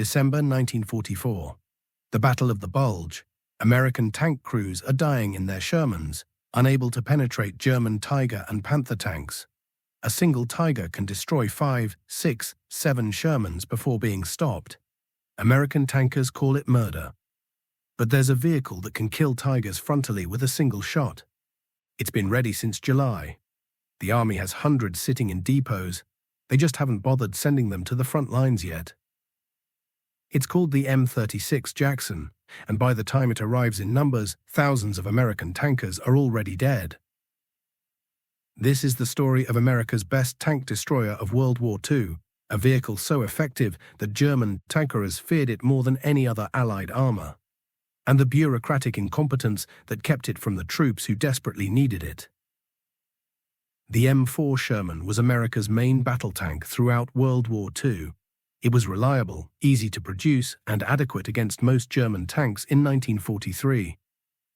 December 1944. The Battle of the Bulge. American tank crews are dying in their Shermans, unable to penetrate German Tiger and Panther tanks. A single Tiger can destroy 5, 6, 7 Shermans before being stopped. American tankers call it murder. But there's a vehicle that can kill Tigers frontally with a single shot. It's been ready since July. The Army has hundreds sitting in depots. They just haven't bothered sending them to the front lines yet. It's called the M36 Jackson, and by the time it arrives in numbers, thousands of American tankers are already dead. This is the story of America's best tank destroyer of World War II, a vehicle so effective that German tankers feared it more than any other Allied armor, and the bureaucratic incompetence that kept it from the troops who desperately needed it. The M4 Sherman was America's main battle tank throughout World War II. It was reliable, easy to produce, and adequate against most German tanks in 1943.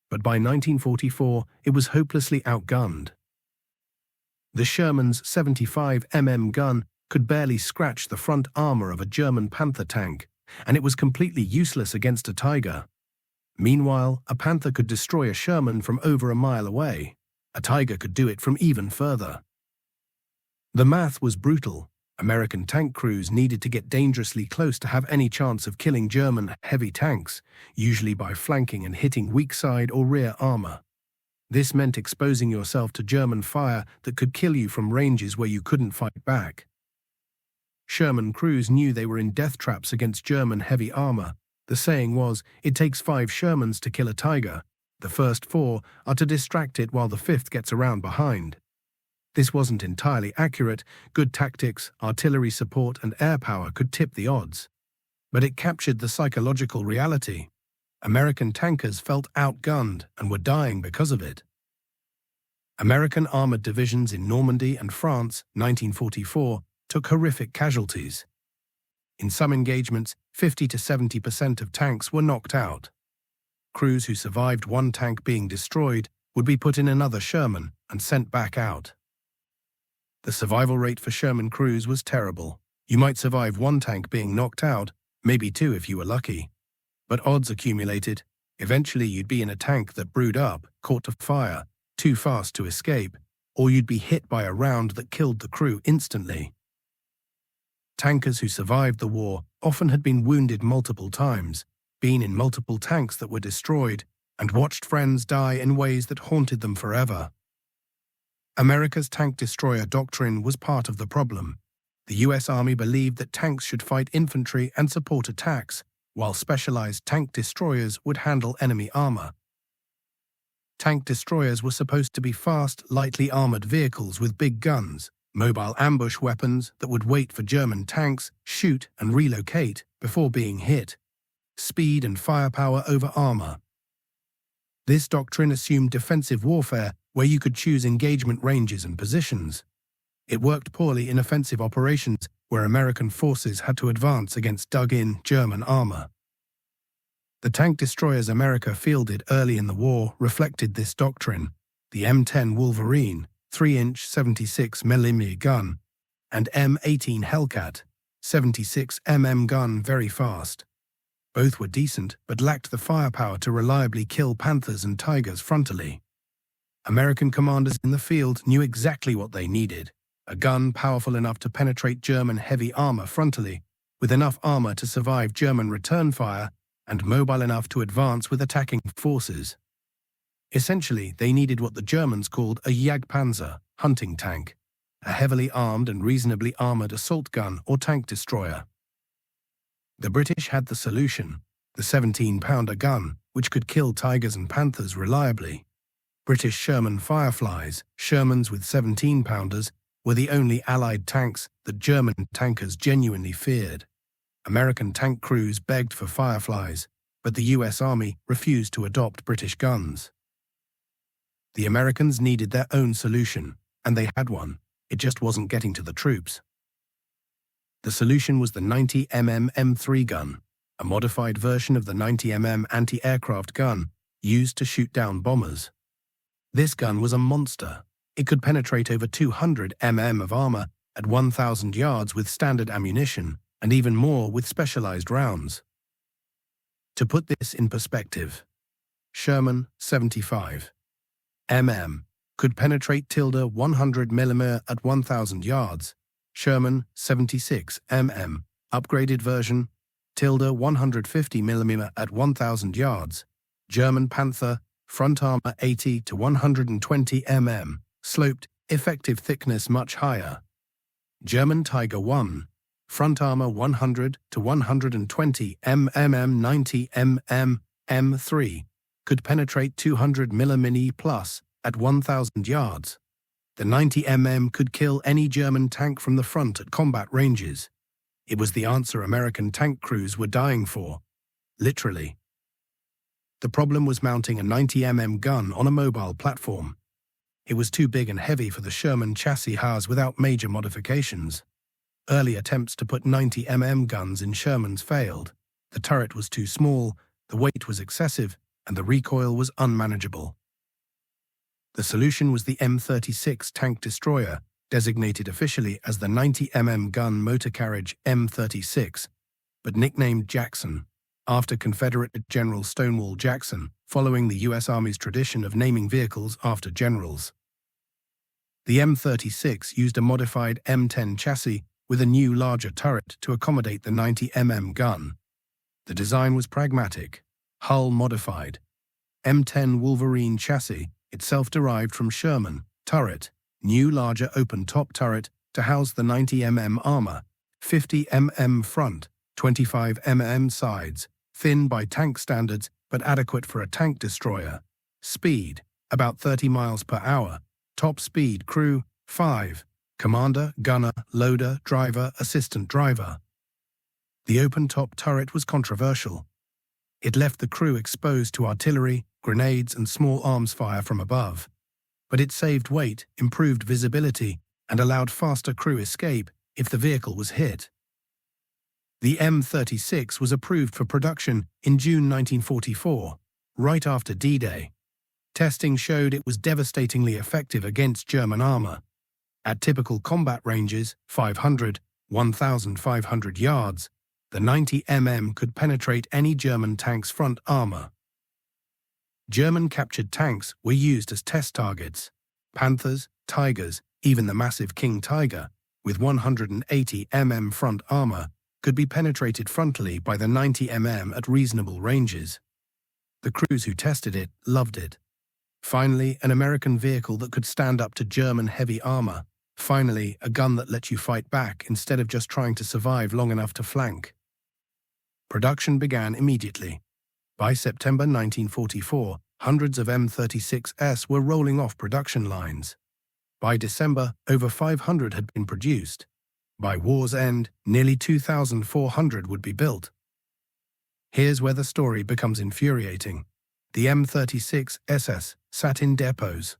But by 1944, it was hopelessly outgunned. The Sherman's 75 mm gun could barely scratch the front armor of a German Panther tank, and it was completely useless against a Tiger. Meanwhile, a Panther could destroy a Sherman from over a mile away. A Tiger could do it from even further. The math was brutal. American tank crews needed to get dangerously close to have any chance of killing German heavy tanks, usually by flanking and hitting weak side or rear armor. This meant exposing yourself to German fire that could kill you from ranges where you couldn't fight back. Sherman crews knew they were in death traps against German heavy armor. The saying was, it takes 5 Shermans to kill a Tiger. The first 4 are to distract it while the 5th gets around behind. This wasn't entirely accurate. Good tactics, artillery support, and air power could tip the odds. But it captured the psychological reality. American tankers felt outgunned and were dying because of it. American armored divisions in Normandy and France, 1944, took horrific casualties. In some engagements, 50 to 70% of tanks were knocked out. Crews who survived one tank being destroyed would be put in another Sherman and sent back out. The survival rate for Sherman crews was terrible. You might survive one tank being knocked out, maybe 2 if you were lucky. But odds accumulated. Eventually you'd be in a tank that brewed up, caught to fire, too fast to escape, or you'd be hit by a round that killed the crew instantly. Tankers who survived the war often had been wounded multiple times, been in multiple tanks that were destroyed, and watched friends die in ways that haunted them forever. America's tank destroyer doctrine was part of the problem. The US Army believed that tanks should fight infantry and support attacks, while specialized tank destroyers would handle enemy armor. Tank destroyers were supposed to be fast, lightly armored vehicles with big guns, mobile ambush weapons that would wait for German tanks, shoot and relocate before being hit. Speed and firepower over armor. This doctrine assumed defensive warfare where you could choose engagement ranges and positions. It worked poorly in offensive operations where American forces had to advance against dug-in German armor. The tank destroyers America fielded early in the war reflected this doctrine. The M10 Wolverine, 3-inch 76 mm gun, and M18 Hellcat, 76 mm gun very fast. Both were decent, but lacked the firepower to reliably kill Panthers and Tigers frontally. American commanders in the field knew exactly what they needed: a gun powerful enough to penetrate German heavy armor frontally, with enough armor to survive German return fire, and mobile enough to advance with attacking forces. Essentially, they needed what the Germans called a Jagdpanzer, hunting tank, a heavily armed and reasonably armored assault gun or tank destroyer. The British had the solution: the 17-pounder gun, which could kill Tigers and Panthers reliably. British Sherman Fireflies, Shermans with 17-pounders, were the only Allied tanks that German tankers genuinely feared. American tank crews begged for Fireflies, but the US Army refused to adopt British guns. The Americans needed their own solution, and they had one. It just wasn't getting to the troops. The solution was the 90 mm M3 gun, a modified version of the 90 mm anti-aircraft gun used to shoot down bombers. This gun was a monster. It could penetrate over 200 mm of armor at 1,000 yards with standard ammunition, and even more with specialized rounds. To put this in perspective, Sherman 75 mm could penetrate 100 mm at 1,000 yards. Sherman 76 mm, upgraded version, 150 mm at 1,000 yards. German Panther, front armor 80 to 120 mm, sloped, effective thickness much higher. German Tiger 1, front armor 100 to 120 mm 90 mm, M3, could penetrate 200 mm plus at 1,000 yards. The 90 mm could kill any German tank from the front at combat ranges. It was the answer American tank crews were dying for. Literally. The problem was mounting a 90 mm gun on a mobile platform. It was too big and heavy for the Sherman chassis house without major modifications. Early attempts to put 90 mm guns in Shermans failed. The turret was too small, the weight was excessive, and the recoil was unmanageable. The solution was the M36 tank destroyer, designated officially as the 90 mm gun motor carriage M36, but nicknamed Jackson, after Confederate General Stonewall Jackson, following the U.S. Army's tradition of naming vehicles after generals. The M36 used a modified M10 chassis with a new larger turret to accommodate the 90 mm gun. The design was pragmatic, hull modified. M10 Wolverine chassis, itself derived from Sherman, turret, new larger open-top turret to house the 90 mm armor, 50 mm front, 25 mm sides, thin by tank standards but adequate for a tank destroyer. Speed, about 30 miles per hour. Top speed crew, 5. Commander, gunner, loader, driver, assistant driver. The open-top turret was controversial. It left the crew exposed to artillery, grenades, and small arms fire from above. But it saved weight, improved visibility, and allowed faster crew escape if the vehicle was hit. The M36 was approved for production in June 1944, right after D-Day. Testing showed it was devastatingly effective against German armor. At typical combat ranges, 500, 1,500 yards, the 90 mm could penetrate any German tank's front armor. German captured tanks were used as test targets. Panthers, Tigers, even the massive King Tiger, with 180 mm front armor, could be penetrated frontally by the 90 mm at reasonable ranges. The crews who tested it loved it. Finally, an American vehicle that could stand up to German heavy armor. Finally, a gun that let you fight back instead of just trying to survive long enough to flank. Production began immediately. By September 1944, hundreds of M36s were rolling off production lines. By December, over 500 had been produced. By war's end, nearly 2,400 would be built. Here's where the story becomes infuriating. The M36 SS sat in depots.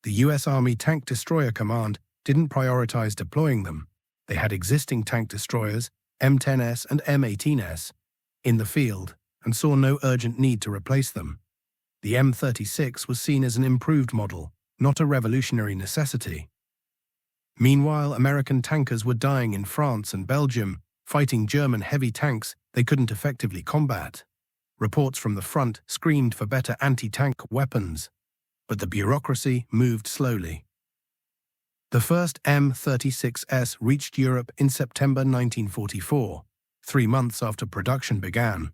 The U.S. Army Tank Destroyer Command didn't prioritize deploying them. They had existing tank destroyers, M10S and M18S, in the field and saw no urgent need to replace them. The M36 was seen as an improved model, not a revolutionary necessity. Meanwhile, American tankers were dying in France and Belgium, fighting German heavy tanks they couldn't effectively combat. Reports from the front screamed for better anti-tank weapons, but the bureaucracy moved slowly. The first M36s reached Europe in September 1944, 3 months after production began.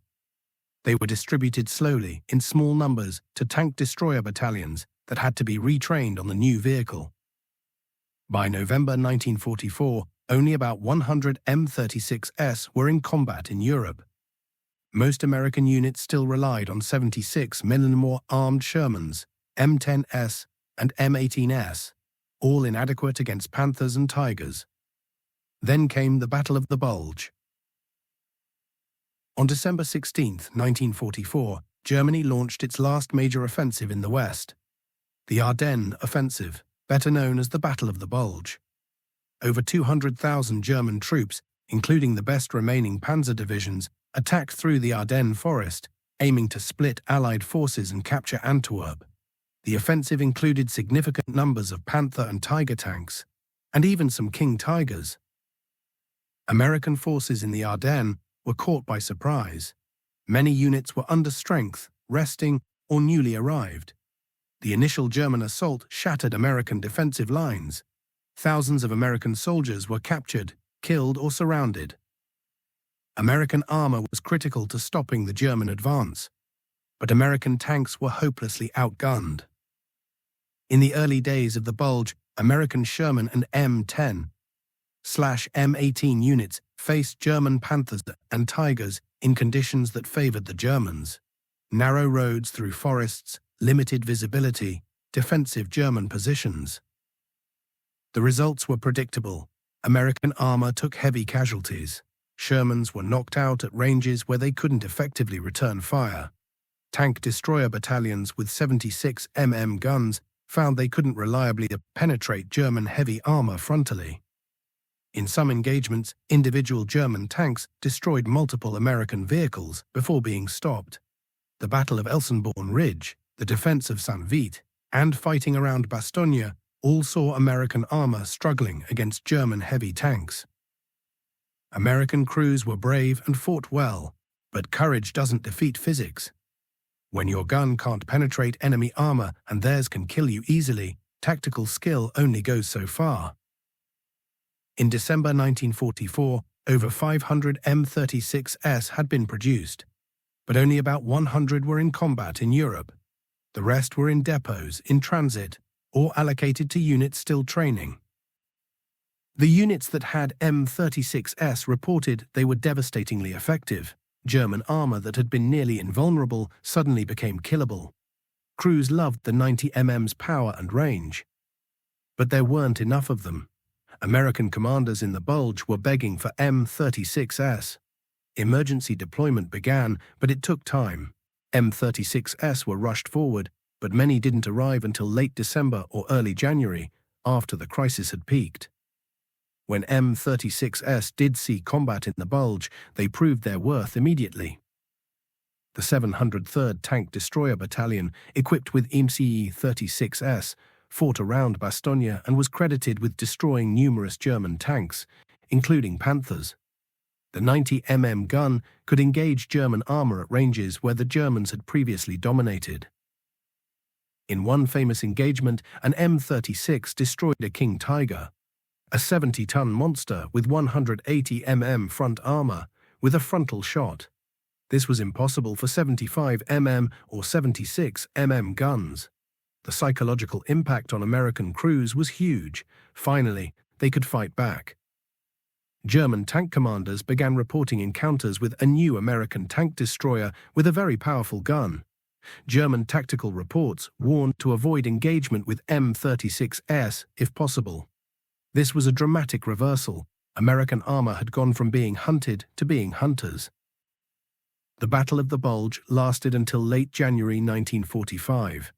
They were distributed slowly in small numbers to tank destroyer battalions that had to be retrained on the new vehicle. By November 1944, only about 100 M36s were in combat in Europe. Most American units still relied on 76 mm armed Shermans, M10S, and M18S, all inadequate against Panthers and Tigers. Then came the Battle of the Bulge. On December 16, 1944, Germany launched its last major offensive in the West, the Ardennes Offensive, better known as the Battle of the Bulge. Over 200,000 German troops, including the best remaining panzer divisions, attacked through the Ardennes forest, aiming to split Allied forces and capture Antwerp. The offensive included significant numbers of Panther and Tiger tanks, and even some King Tigers. American forces in the Ardennes were caught by surprise. Many units were under strength, resting, or newly arrived. The initial German assault shattered American defensive lines. Thousands of American soldiers were captured, killed, or surrounded. American armor was critical to stopping the German advance, but American tanks were hopelessly outgunned. In the early days of the Bulge, American Sherman and M10/M18 units faced German Panthers and Tigers in conditions that favored the Germans. Narrow roads through forests, limited visibility, defensive German positions. The results were predictable. American armor took heavy casualties. Shermans were knocked out at ranges where they couldn't effectively return fire. Tank destroyer battalions with 76 mm guns found they couldn't reliably penetrate German heavy armor frontally. In some engagements, individual German tanks destroyed multiple American vehicles before being stopped. The Battle of Elsenborn Ridge, the defense of St. Vith, and fighting around Bastogne all saw American armor struggling against German heavy tanks. American crews were brave and fought well, but courage doesn't defeat physics. When your gun can't penetrate enemy armor and theirs can kill you easily, tactical skill only goes so far. In December 1944, over 500 M36s had been produced, but only about 100 were in combat in Europe. The rest were in depots, in transit, or allocated to units still training. The units that had M36s reported they were devastatingly effective. German armor that had been nearly invulnerable suddenly became killable. Crews loved the 90 mm's power and range. But there weren't enough of them. American commanders in the Bulge were begging for M36s. Emergency deployment began, but it took time. M36s were rushed forward, but many didn't arrive until late December or early January, after the crisis had peaked. When M36s did see combat in the Bulge, they proved their worth immediately. The 703rd Tank Destroyer Battalion, equipped with M36s, fought around Bastogne and was credited with destroying numerous German tanks, including Panthers. The 90 mm gun could engage German armor at ranges where the Germans had previously dominated. In one famous engagement, an M36 destroyed a King Tiger, a 70-ton monster with 180 mm front armor, with a frontal shot. This was impossible for 75 mm or 76 mm guns. The psychological impact on American crews was huge. Finally, they could fight back. German tank commanders began reporting encounters with a new American tank destroyer with a very powerful gun. German tactical reports warned to avoid engagement with M36s if possible. This was a dramatic reversal. American armor had gone from being hunted to being hunters. The Battle of the Bulge lasted until late January 1945.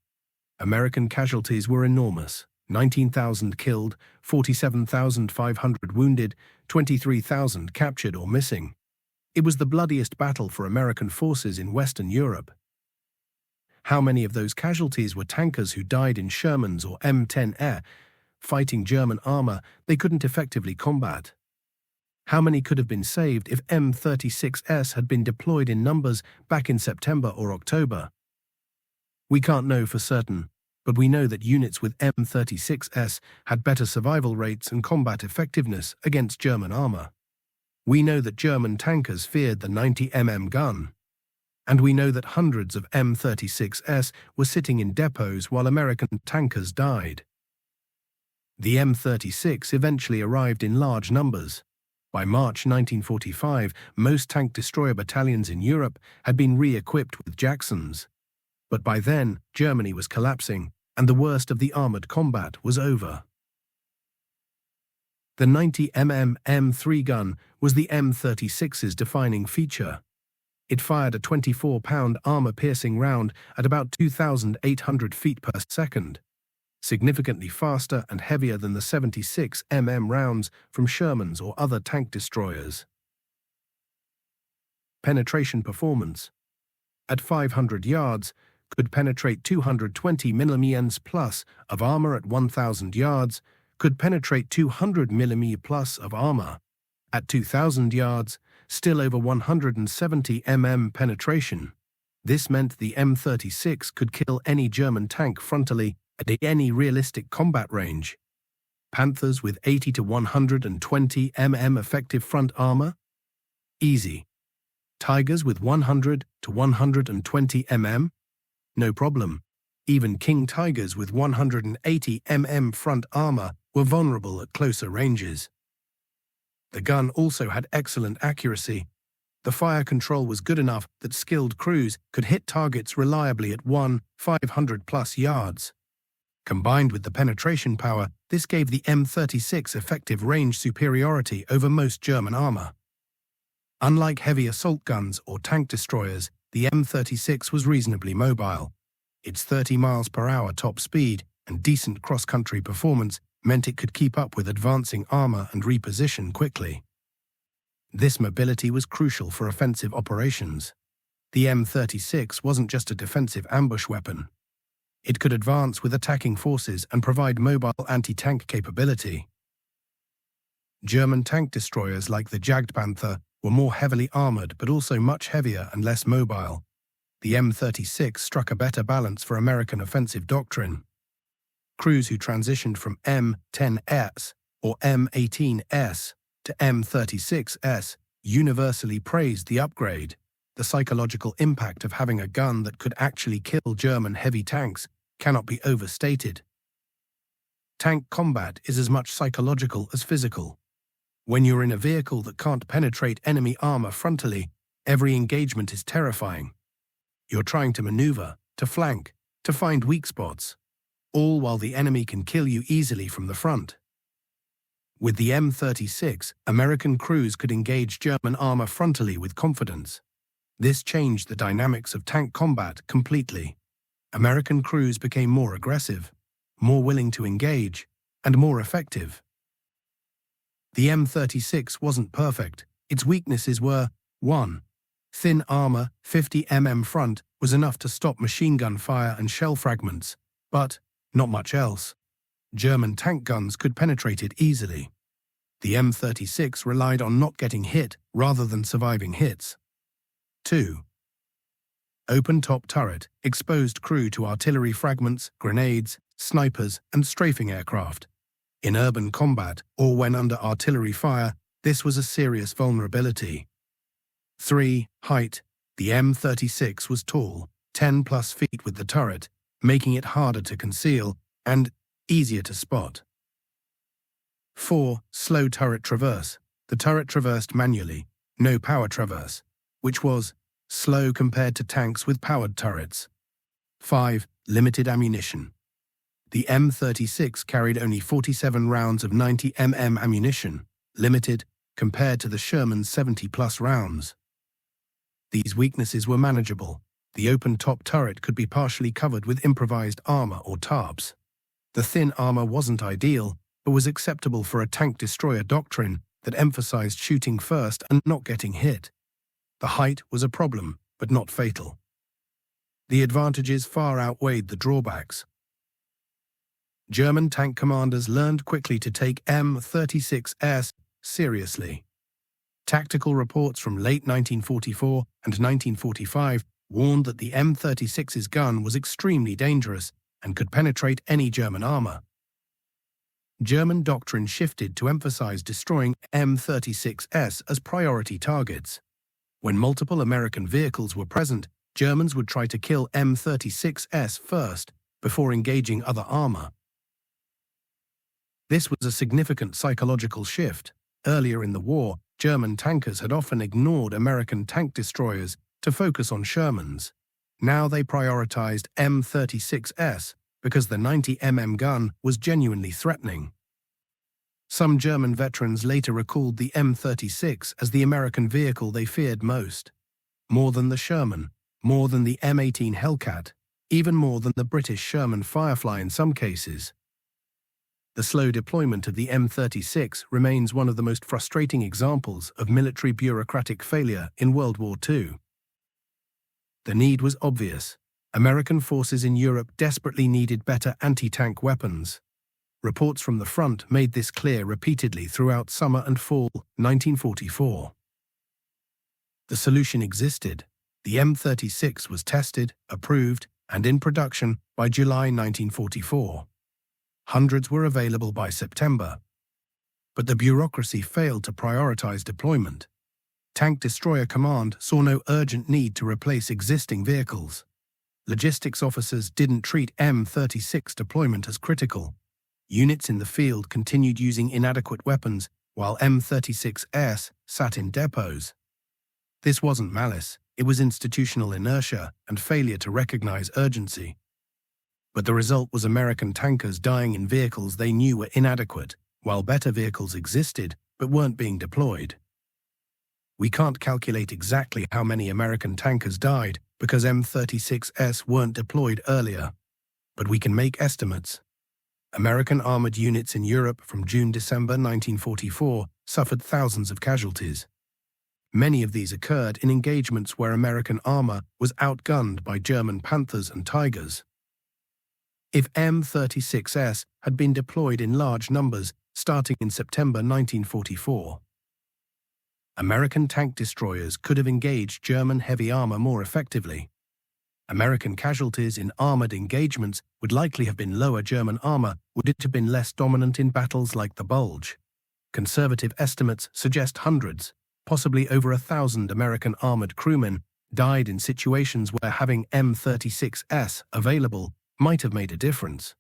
American casualties were enormous: 19,000 killed, 47,500 wounded, 23,000 captured or missing. It was the bloodiest battle for American forces in Western Europe. How many of those casualties were tankers who died in Shermans or M10 air, fighting German armor they couldn't effectively combat? How many could have been saved if M36s had been deployed in numbers back in September or October? We can't know for certain, but we know that units with M36s had better survival rates and combat effectiveness against German armor. We know that German tankers feared the 90 mm gun. And we know that hundreds of M36s were sitting in depots while American tankers died. The M36 eventually arrived in large numbers. By March 1945, most tank destroyer battalions in Europe had been re-equipped with Jacksons. But by then, Germany was collapsing, and the worst of the armored combat was over. The 90 mm M3 gun was the M36's defining feature. It fired a 24-pound armor-piercing round at about 2,800 feet per second, significantly faster and heavier than the 76 mm rounds from Shermans or other tank destroyers. Penetration performance. At 500 yards, could penetrate 220 mm plus of armor. At 1,000 yards, could penetrate 200 mm plus of armor. At 2,000 yards, still over 170 mm penetration. This meant the M36 could kill any German tank frontally at any realistic combat range. Panthers with 80 to 120 mm effective front armor? Easy. Tigers with 100 to 120 mm? No problem. Even King Tigers with 180 mm front armor were vulnerable at closer ranges. The gun also had excellent accuracy. The fire control was good enough that skilled crews could hit targets reliably at 500+ yards. Combined with the penetration power, this gave the M36 effective range superiority over most German armor. Unlike heavy assault guns or tank destroyers, the M36 was reasonably mobile. Its 30 miles per hour top speed and decent cross-country performance meant it could keep up with advancing armor and reposition quickly. This mobility was crucial for offensive operations. The M36 wasn't just a defensive ambush weapon. It could advance with attacking forces and provide mobile anti-tank capability. German tank destroyers like the Jagd Panther were more heavily armored but also much heavier and less mobile. The M36 struck a better balance for American offensive doctrine. Crews who transitioned from M10S or M18S to M36S universally praised the upgrade. The psychological impact of having a gun that could actually kill German heavy tanks cannot be overstated. Tank combat is as much psychological as physical. When you're in a vehicle that can't penetrate enemy armor frontally, every engagement is terrifying. You're trying to maneuver, to flank, to find weak spots, all while the enemy can kill you easily from the front. With the M36, American crews could engage German armor frontally with confidence. This changed the dynamics of tank combat completely. American crews became more aggressive, more willing to engage, and more effective. The M36 wasn't perfect. Its weaknesses were: 1. Thin armor, 50 mm front, was enough to stop machine gun fire and shell fragments, but not much else. German tank guns could penetrate it easily. The M36 relied on not getting hit rather than surviving hits. 2. Open-top turret exposed crew to artillery fragments, grenades, snipers, and strafing aircraft. In urban combat or when under artillery fire, this was a serious vulnerability. 3. Height. The M36 was tall, 10+ feet with the turret, making it harder to conceal and easier to spot. 4. Slow turret traverse. The turret traversed manually, no power traverse, which was slow compared to tanks with powered turrets. 5. Limited ammunition. The M36 carried only 47 rounds of 90 mm ammunition, limited compared to the Sherman's 70+ rounds. These weaknesses were manageable. The open-top turret could be partially covered with improvised armor or tarps. The thin armor wasn't ideal, but was acceptable for a tank-destroyer doctrine that emphasized shooting first and not getting hit. The height was a problem, but not fatal. The advantages far outweighed the drawbacks. German tank commanders learned quickly to take M36s seriously. Tactical reports from late 1944 and 1945 warned that the M36's gun was extremely dangerous and could penetrate any German armor. German doctrine shifted to emphasize destroying M36s as priority targets. When multiple American vehicles were present, Germans would try to kill M36s first, before engaging other armor. This was a significant psychological shift. Earlier in the war, German tankers had often ignored American tank destroyers to focus on Shermans. Now they prioritized M36s because the 90 mm gun was genuinely threatening. Some German veterans later recalled the M36 as the American vehicle they feared most. More than the Sherman, more than the M18 Hellcat, even more than the British Sherman Firefly in some cases. The slow deployment of the M36 remains one of the most frustrating examples of military bureaucratic failure in World War II. The need was obvious. American forces in Europe desperately needed better anti-tank weapons. Reports from the front made this clear repeatedly throughout summer and fall 1944. The solution existed. The M36 was tested, approved, and in production by July 1944. Hundreds were available by September. But the bureaucracy failed to prioritize deployment. Tank Destroyer Command saw no urgent need to replace existing vehicles. Logistics officers didn't treat M36 deployment as critical. Units in the field continued using inadequate weapons, while M36s sat in depots. This wasn't malice, it was institutional inertia and failure to recognize urgency. But the result was American tankers dying in vehicles they knew were inadequate, while better vehicles existed but weren't being deployed. We can't calculate exactly how many American tankers died because M36s weren't deployed earlier, but we can make estimates. American armored units in Europe from June-December 1944 suffered thousands of casualties. Many of these occurred in engagements where American armor was outgunned by German Panthers and Tigers. If M36s had been deployed in large numbers starting in September 1944, American tank destroyers could have engaged German heavy armor more effectively. American casualties in armored engagements would likely have been lower. German armor would have been less dominant in battles like the Bulge. Conservative estimates suggest hundreds, possibly over 1,000 American armored crewmen died in situations where having M36s available might have made a difference.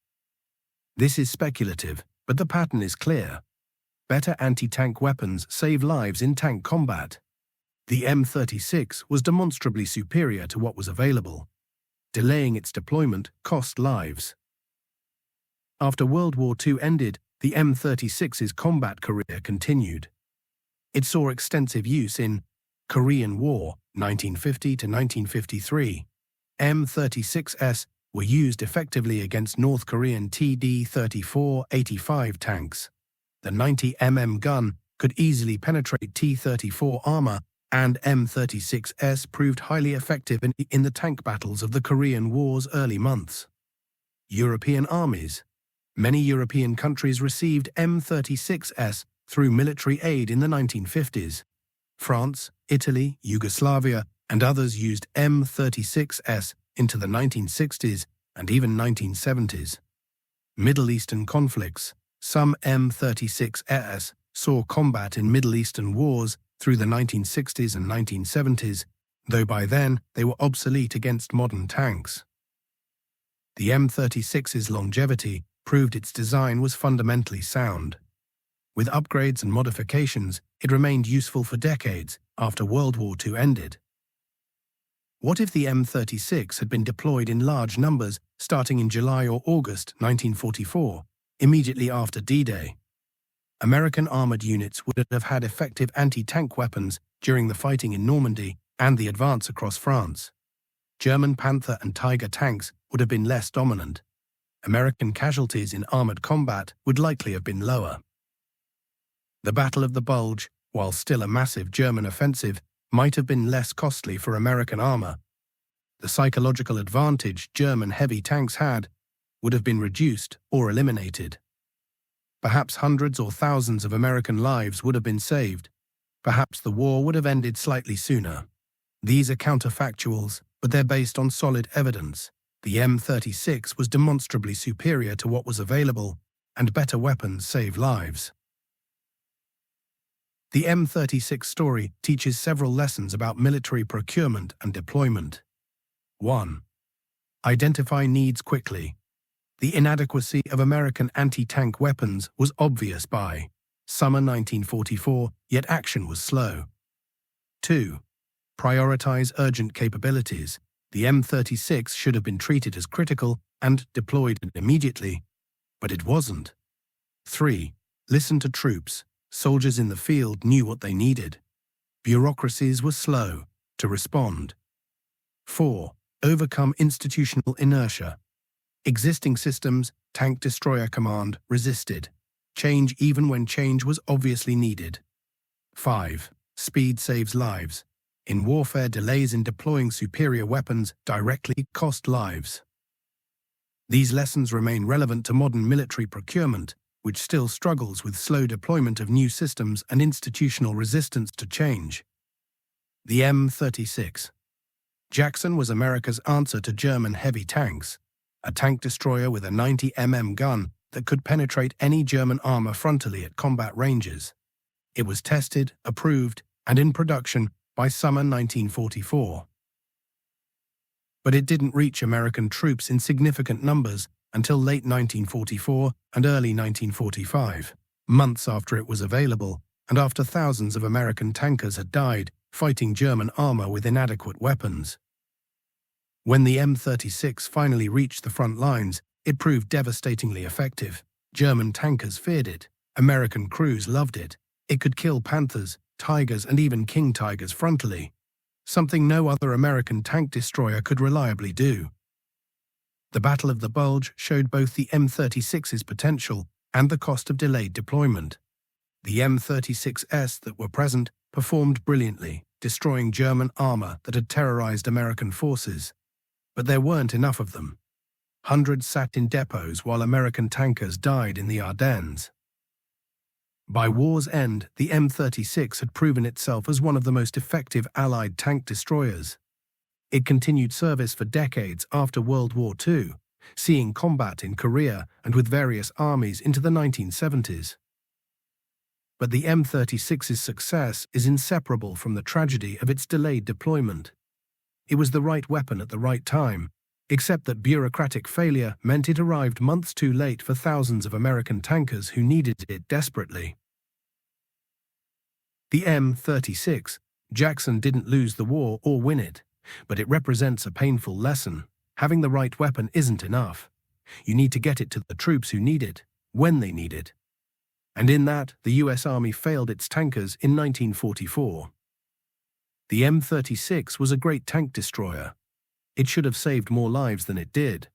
This is speculative, but the pattern is clear. Better anti-tank weapons save lives in tank combat. The M36 was demonstrably superior to what was available. Delaying its deployment cost lives. After World War II ended, the M36's combat career continued. It saw extensive use in Korean War, 1950 to 1953. M36s were used effectively against North Korean TD-34-85 tanks. The 90mm gun could easily penetrate T-34 armor, and M36s proved highly effective in the tank battles of the Korean War's early months. European armies. Many European countries received M36s through military aid in the 1950s. France, Italy, Yugoslavia, and others used M36s into the 1960s and even 1970s. Middle Eastern conflicts. Some M36s saw combat in Middle Eastern wars through the 1960s and 1970s, though by then they were obsolete against modern tanks. The M36's longevity proved its design was fundamentally sound. With upgrades and modifications, it remained useful for decades after World War II ended. What if the M36 had been deployed in large numbers starting in July or August 1944, immediately after D-Day? American armored units would have had effective anti-tank weapons during the fighting in Normandy and the advance across France. German Panther and Tiger tanks would have been less dominant. American casualties in armored combat would likely have been lower. The Battle of the Bulge, while still a massive German offensive, might have been less costly for American armor. The psychological advantage German heavy tanks had would have been reduced or eliminated. Perhaps hundreds or thousands of American lives would have been saved. Perhaps the war would have ended slightly sooner. These are counterfactuals, but they're based on solid evidence. The M36 was demonstrably superior to what was available, and better weapons save lives. The M36 story teaches several lessons about military procurement and deployment. 1. Identify needs quickly. The inadequacy of American anti-tank weapons was obvious by summer 1944, yet action was slow. 2. Prioritize urgent capabilities. The M36 should have been treated as critical and deployed immediately, but it wasn't. 3. Listen to troops. Soldiers in the field knew what they needed. Bureaucracies were slow to respond. 4. Overcome institutional inertia. Existing systems, Tank Destroyer Command, resisted. Change even when change was obviously needed. 5. Speed saves lives. In warfare, delays in deploying superior weapons directly cost lives. These lessons remain relevant to modern military procurement, which still struggles with slow deployment of new systems and institutional resistance to change. The M36. Jackson was America's answer to German heavy tanks, a tank destroyer with a 90 gun that could penetrate any German armor frontally at combat ranges. It was tested, approved, and in production by summer 1944. But it didn't reach American troops in significant numbers until late 1944 and early 1945, months after it was available and after thousands of American tankers had died fighting German armor with inadequate weapons. When the M36 finally reached the front lines, it proved devastatingly effective. German tankers feared it. American crews loved it. It could kill Panthers, Tigers, and even King Tigers frontally, something no other American tank destroyer could reliably do. The Battle of the Bulge showed both the M36's potential and the cost of delayed deployment. The M36s that were present performed brilliantly, destroying German armor that had terrorized American forces. But there weren't enough of them. Hundreds sat in depots while American tankers died in the Ardennes. By war's end, the M36 had proven itself as one of the most effective Allied tank destroyers. It continued service for decades after World War II, seeing combat in Korea and with various armies into the 1970s. But the M36's success is inseparable from the tragedy of its delayed deployment. It was the right weapon at the right time, except that bureaucratic failure meant it arrived months too late for thousands of American tankers who needed it desperately. The M36, Jackson didn't lose the war or win it, but it represents a painful lesson. Having the right weapon isn't enough. You need to get it to the troops who need it, when they need it. And in that, the US Army failed its tankers in 1944. The M36 was a great tank destroyer. It should have saved more lives than it did.